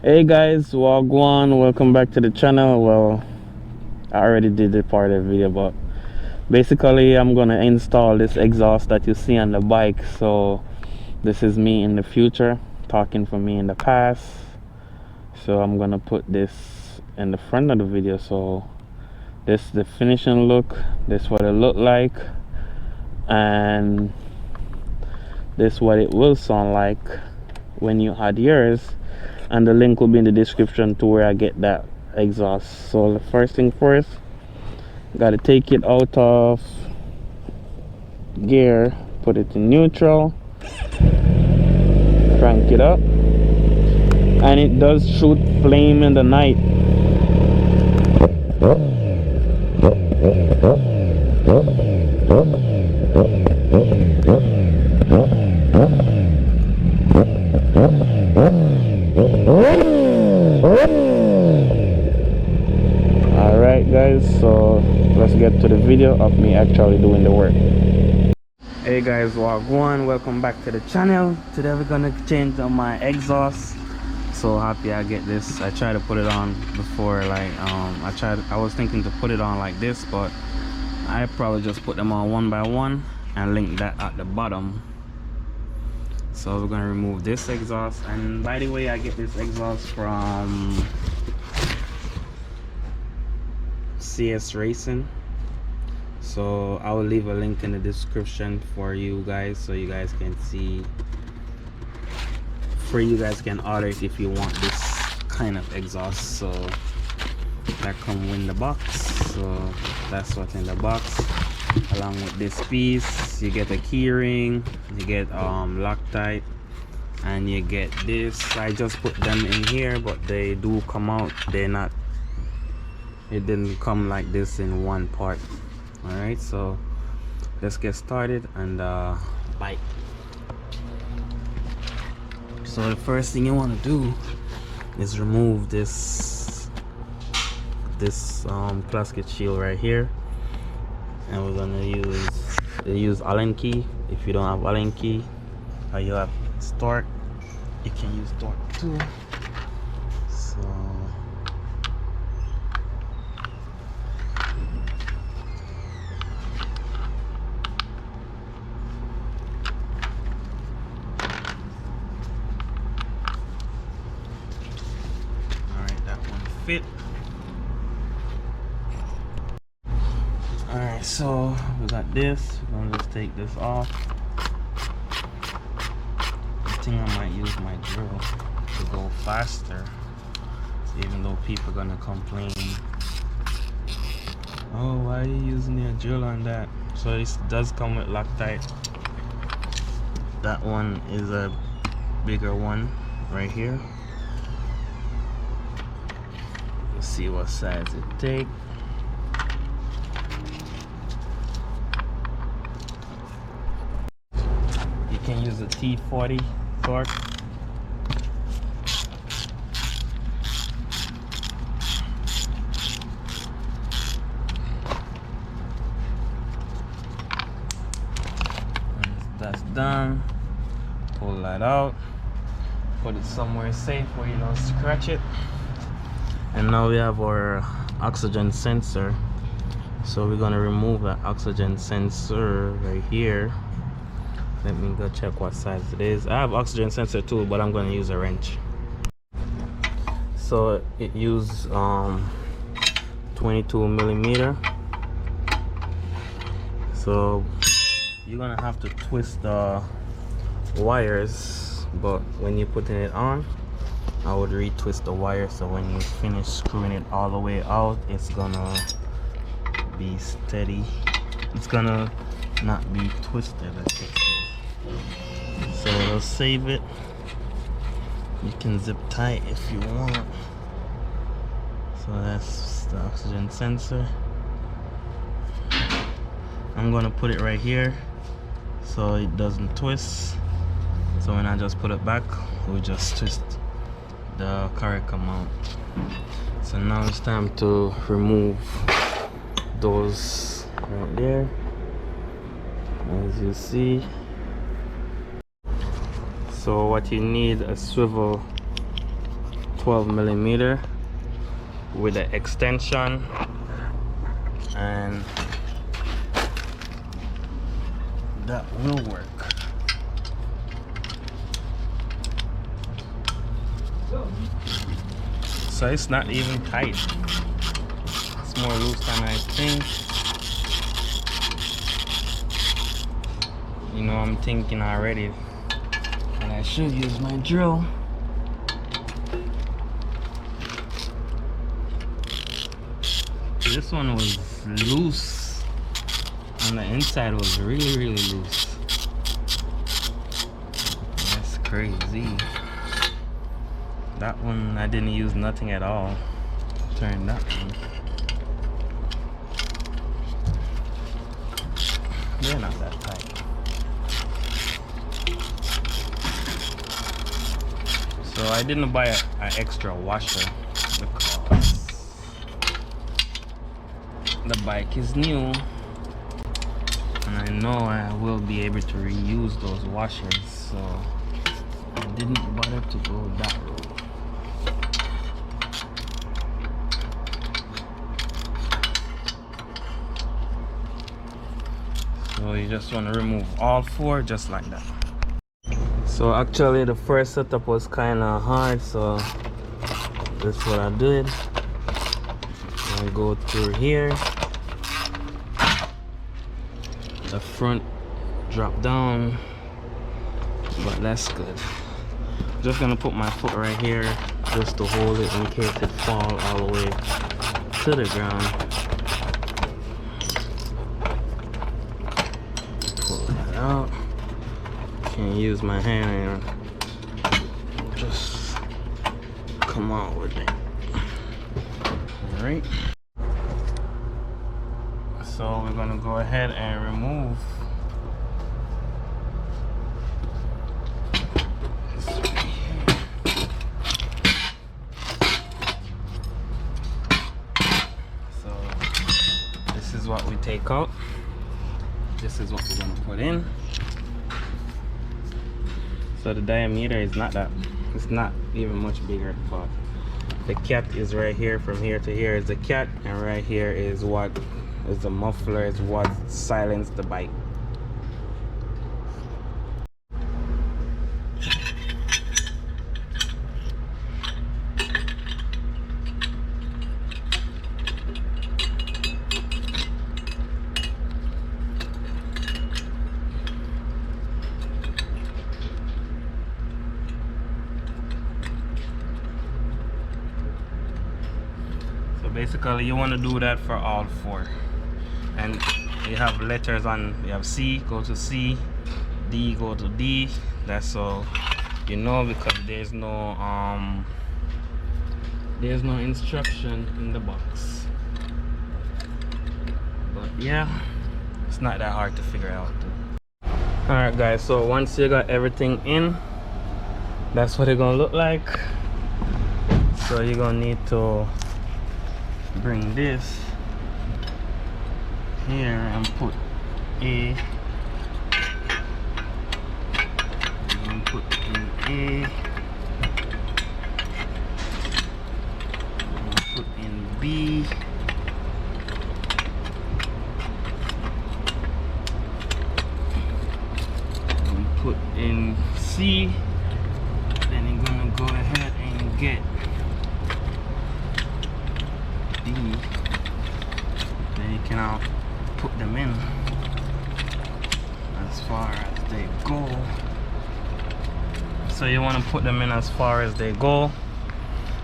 Hey guys, Wagwan, welcome back to the channel. Well, I already did the part of the video, but basically I'm gonna install this exhaust that you see on the bike. So this is me in the future talking for me in the past. So I'm gonna put this in the front of the video. So this is the finishing look, this is what it looked like, and this is what it will sound like when you add yours, and the link will be in the description to where I get that exhaust. So the first thing first, gotta take it out of gear, put it in neutral, crank it up, and it does shoot flame in the night. Alright guys, so let's get to the video of me actually doing the work. Hey guys, Wagwan, welcome back to the channel. Today we're gonna change on my exhaust. So happy I get this. I tried to put it on before, like I was thinking to put it on like this, but I probably just put them on one by one and link that at the bottom. So we're gonna remove this exhaust. And by the way, I get this exhaust from CS Racing. So I will leave a link in the description for you guys, so you guys can see, you guys can order it if you want this kind of exhaust. So that comes in the box. So that's what's in the box. Along with this piece, you get a key ring, you get Loctite, and you get this. I just put them in here, but they do come out. They're not, it didn't come like this in one part. All right, so let's get started and bite. So the first thing you want to do is remove this plastic shield right here, and we're gonna use Allen key. If you don't have Allen key, or you have torque, you can use torque too. So fit. All right, so we got this. We're gonna just take this off. I think I might use my drill to go faster, even though people are gonna complain, oh, why are you using your drill on that? So this does come with Loctite. That one is a bigger one right here. See what size it take. You can use a T40 torque. Once that's done, pull that out, put it somewhere safe where you don't scratch it. And now we have our oxygen sensor. So we're gonna remove that oxygen sensor right here. Let me go check what size it is. I have oxygen sensor too, but I'm gonna use a wrench. So it uses 22 millimeter. So you're gonna have to twist the wires, but when you're putting it on, I would retwist the wire, so when you finish screwing it all the way out, it's gonna be steady. It's gonna not be twisted. So it'll save it. You can zip tie if you want. So that's the oxygen sensor. I'm gonna put it right here so it doesn't twist. So when I just put it back, we'll just twist the correct amount. So now it's time to remove those right there, as you see. So what you need, a swivel 12 millimeter with the extension, and that will work. So it's not even tight, it's more loose than I think. You know, I'm thinking already that I should use my drill. This one was loose, and the inside was really loose. That's crazy. That one I didn't use nothing at all. Turn that one. They're not that tight. So I didn't buy an extra washer because the bike is new, and I know I will be able to reuse those washers, so I didn't bother to go that road. So you just want to remove all four just like that. So actually the first setup was kind of hard, so that's what I did. I go through here, the front drop down, but that's good. Just gonna put my foot right here just to hold it in case it fall all the way to the ground. Pull that out. Can't use my hand and just come out with it. All right. So we're gonna go ahead and remove this right here. So this is what we take out. This is what we're gonna put in. So the diameter is not that, it's not even much bigger, but the cat is right here. From here to here is the cat, and right here is what is the muffler, is what silenced the bike. Basically you want to do that for all four, and you have letters on, you have C, go to C, D, go to D. That's so you know, because there's no instruction in the box. But yeah, it's not that hard to figure out. All right guys, so once you got everything in, that's what it's gonna look like. So you're gonna need to bring this here and put A, and put in A, and put in B, and put in C. Then you're gonna go ahead and get D. Then you can now put them in as far as they go. So you want to put them in as far as they go.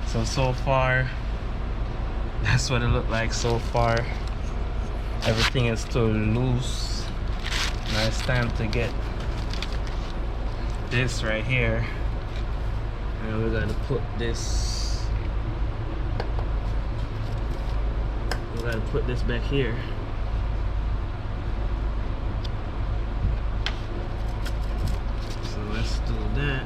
So far that's what it looked like so far. Everything is still loose. Now it's time to get this right here, and we're gonna put this, we gotta put this back here. So let's do that.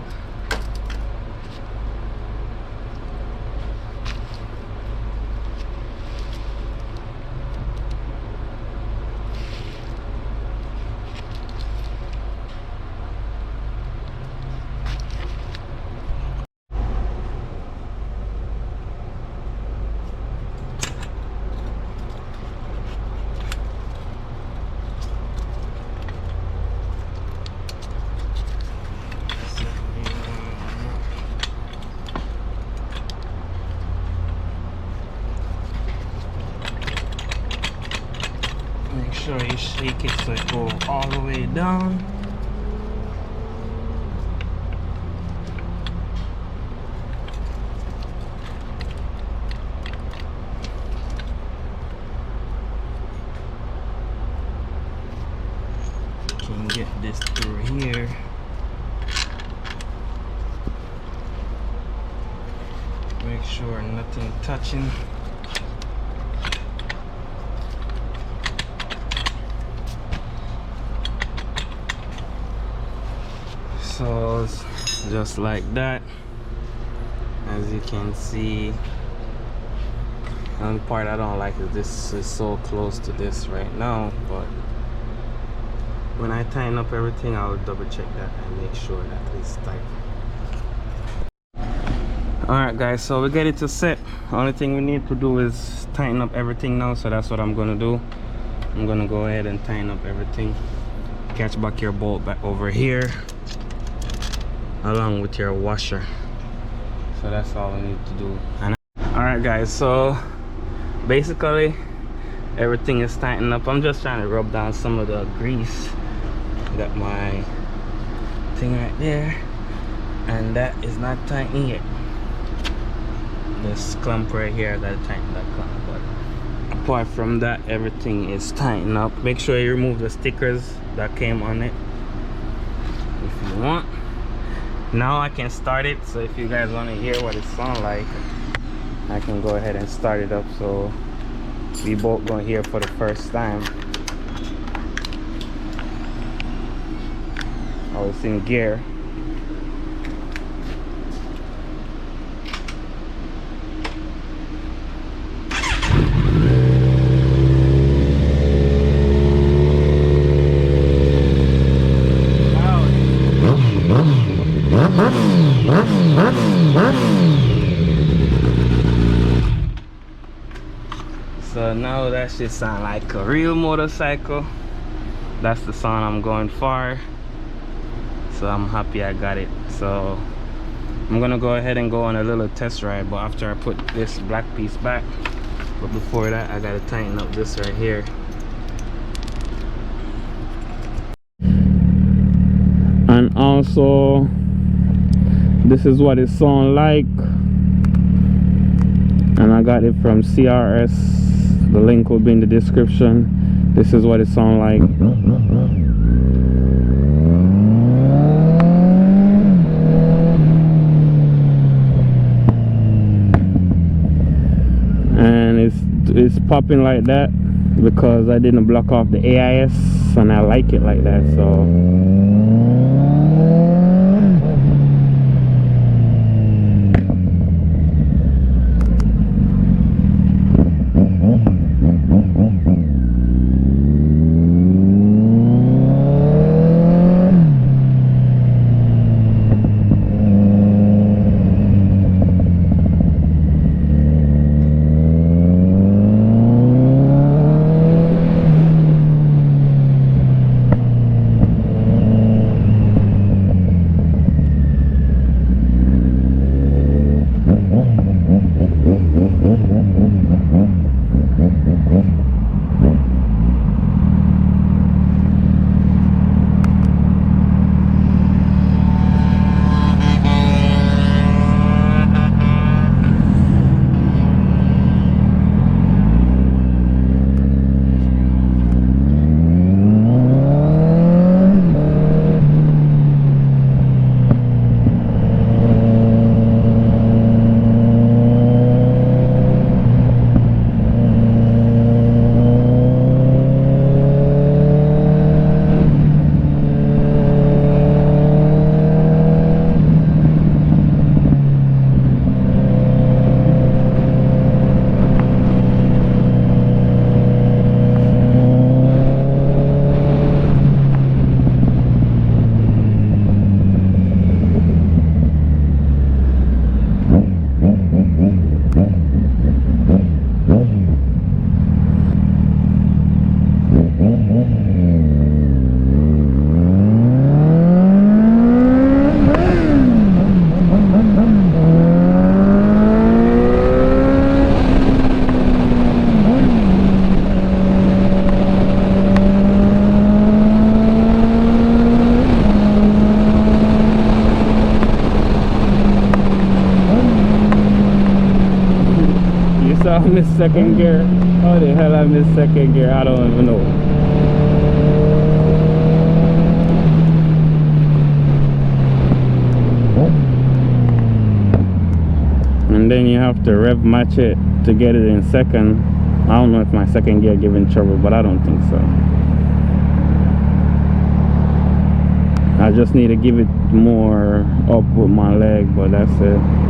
sure you shake it so it goes all the way down. Can get this through here. Make sure nothing touching. So just like that. As you can see, the only part I don't like is this is so close to this right now, but when I tighten up everything, I'll double check that and make sure that it's tight. Alright guys, so we get it to set. Only thing we need to do is tighten up everything now, so that's what I'm gonna do. I'm gonna go ahead and tighten up everything. Catch back your bolt back over here along with your washer. So that's all we need to do. Alright guys, so basically everything is tightened up. I'm just trying to rub down some of the grease. Got my thing right there, and that is not tightened yet. This clump right here, I gotta tighten that clump, but apart from that, everything is tightened up. Make sure you remove the stickers that came on it if you want. Now I can start it, so if you guys want to hear what it sounds like, I can go ahead and start it up, so we both gonna hear for the first time. Oh, it's in gear. So now that should sound like a real motorcycle. That's the sound I'm going for. So I'm happy I got it. So I'm gonna go ahead and go on a little test ride, but after I put this black piece back. But before that, I gotta tighten up this right here. And also, this is what it sounds like, and I got it from CRS. The link will be in the description. This is what it sounds like. And it's popping like that because I didn't block off the AIS, and I like it like that. So So I missed second gear. How the hell I missed second gear? I don't even know. And then you have to rev match it to get it in second. I don't know if my second gear giving trouble, but I don't think so. I just need to give it more up with my leg, but that's it.